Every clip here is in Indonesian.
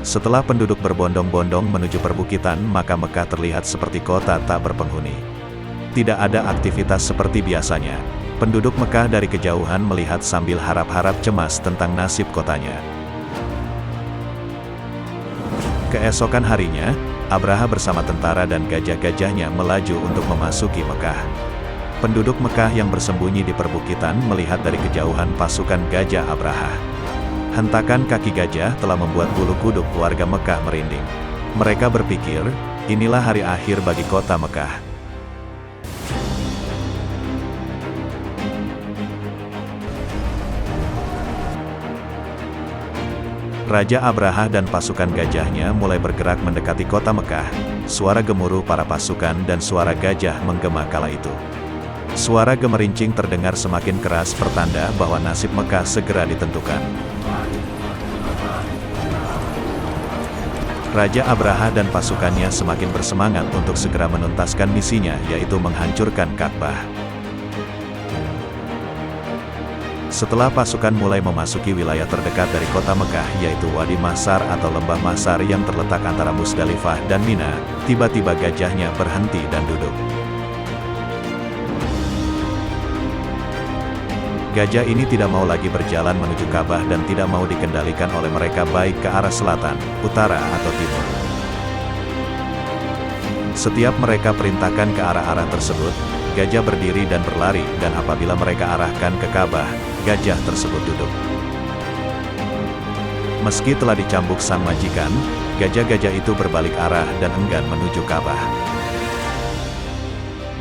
Setelah penduduk berbondong-bondong menuju perbukitan, maka Mekah terlihat seperti kota tak berpenghuni. Tidak ada aktivitas seperti biasanya. Penduduk Mekah dari kejauhan melihat sambil harap-harap cemas tentang nasib kotanya. Keesokan harinya, Abraha bersama tentara dan gajah-gajahnya melaju untuk memasuki Mekah. Penduduk Mekah yang bersembunyi di perbukitan melihat dari kejauhan pasukan gajah Abraha. Hentakan kaki gajah telah membuat bulu kuduk warga Mekah merinding. Mereka berpikir, inilah hari akhir bagi kota Mekah. Raja Abraha dan pasukan gajahnya mulai bergerak mendekati kota Mekah. Suara gemuruh para pasukan dan suara gajah menggema kala itu. Suara gemerincing terdengar semakin keras, pertanda bahwa nasib Mekah segera ditentukan. Raja Abraha dan pasukannya semakin bersemangat untuk segera menuntaskan misinya, yaitu menghancurkan Ka'bah. Setelah pasukan mulai memasuki wilayah terdekat dari kota Mekah, yaitu Wadi Masar atau Lembah Masar yang terletak antara Musdalifah dan Mina, tiba-tiba gajahnya berhenti dan duduk. Gajah ini tidak mau lagi berjalan menuju Ka'bah dan tidak mau dikendalikan oleh mereka baik ke arah selatan, utara atau timur. Setiap mereka perintahkan ke arah-arah tersebut, gajah berdiri dan berlari, dan apabila mereka arahkan ke Ka'bah, gajah tersebut duduk. Meski telah dicambuk sang majikan, gajah-gajah itu berbalik arah dan enggan menuju Ka'bah.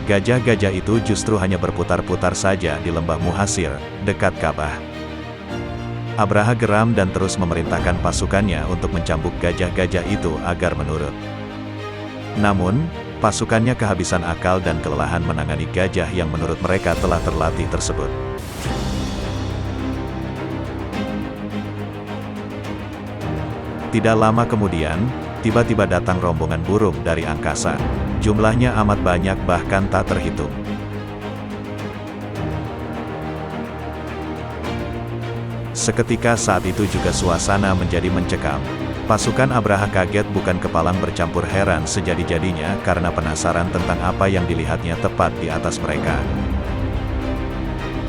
Gajah-gajah itu justru hanya berputar-putar saja di lembah Muhasir, dekat Ka'bah. Abraha geram dan terus memerintahkan pasukannya untuk mencambuk gajah-gajah itu agar menurut. Namun, pasukannya kehabisan akal dan kelelahan menangani gajah yang menurut mereka telah terlatih tersebut. Tidak lama kemudian, tiba-tiba datang rombongan burung dari angkasa. Jumlahnya amat banyak, bahkan tak terhitung. Seketika saat itu juga suasana menjadi mencekam. Pasukan Abraha kaget bukan kepalang, bercampur heran sejadi-jadinya karena penasaran tentang apa yang dilihatnya tepat di atas mereka.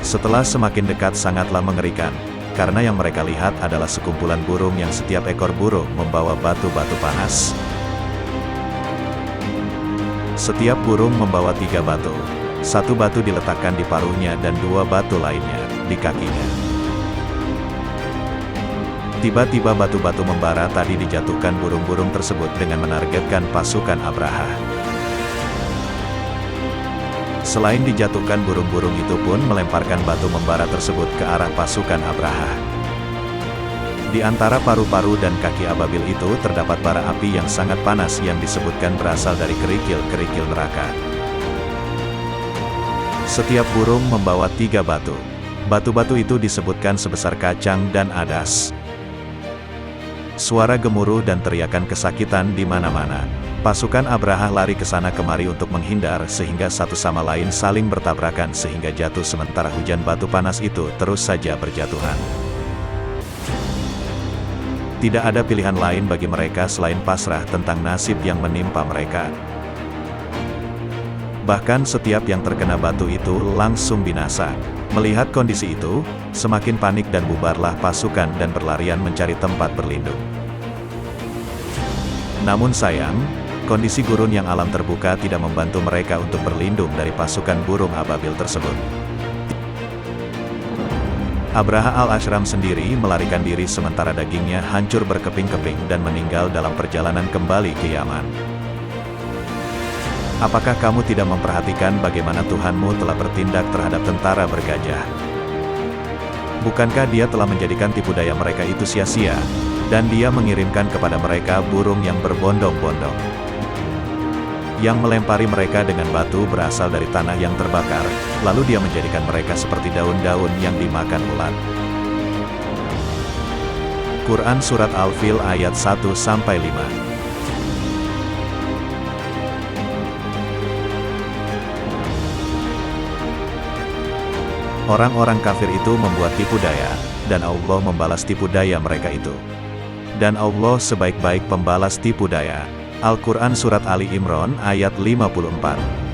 Setelah semakin dekat sangatlah mengerikan, karena yang mereka lihat adalah sekumpulan burung yang setiap ekor burung membawa batu-batu panas. Setiap burung membawa 3 batu. 1 batu diletakkan di paruhnya dan 2 batu lainnya di kakinya. Tiba-tiba batu-batu membara tadi dijatuhkan burung-burung tersebut dengan menargetkan pasukan Abraha. Selain dijatuhkan, burung-burung itu pun melemparkan batu membara tersebut ke arah pasukan Abraha. Di antara paru-paru dan kaki ababil itu terdapat bara api yang sangat panas yang disebutkan berasal dari kerikil-kerikil neraka. Setiap burung membawa 3 batu. Batu-batu itu disebutkan sebesar kacang dan adas. Suara gemuruh dan teriakan kesakitan di mana-mana. Pasukan Abraha lari ke sana kemari untuk menghindar sehingga satu sama lain saling bertabrakan sehingga jatuh, sementara hujan batu panas itu terus saja berjatuhan. Tidak ada pilihan lain bagi mereka selain pasrah tentang nasib yang menimpa mereka. Bahkan setiap yang terkena batu itu langsung binasa. Melihat kondisi itu, semakin panik dan bubarlah pasukan dan berlarian mencari tempat berlindung. Namun sayang, kondisi gurun yang alam terbuka tidak membantu mereka untuk berlindung dari pasukan burung ababil tersebut. Abraha al-Ashram sendiri melarikan diri sementara dagingnya hancur berkeping-keping dan meninggal dalam perjalanan kembali ke Yaman. Apakah kamu tidak memperhatikan bagaimana Tuhanmu telah bertindak terhadap tentara bergajah? Bukankah Dia telah menjadikan tipu daya mereka itu sia-sia, dan Dia mengirimkan kepada mereka burung yang berbondong-bondong, yang melempari mereka dengan batu berasal dari tanah yang terbakar, lalu Dia menjadikan mereka seperti daun-daun yang dimakan ulat. Quran Surat Al-Fil ayat 1-5. Orang-orang kafir itu membuat tipu daya, dan Allah membalas tipu daya mereka itu. dan Allah sebaik-baik pembalas tipu daya. Al-Quran Surat Ali Imran ayat 54.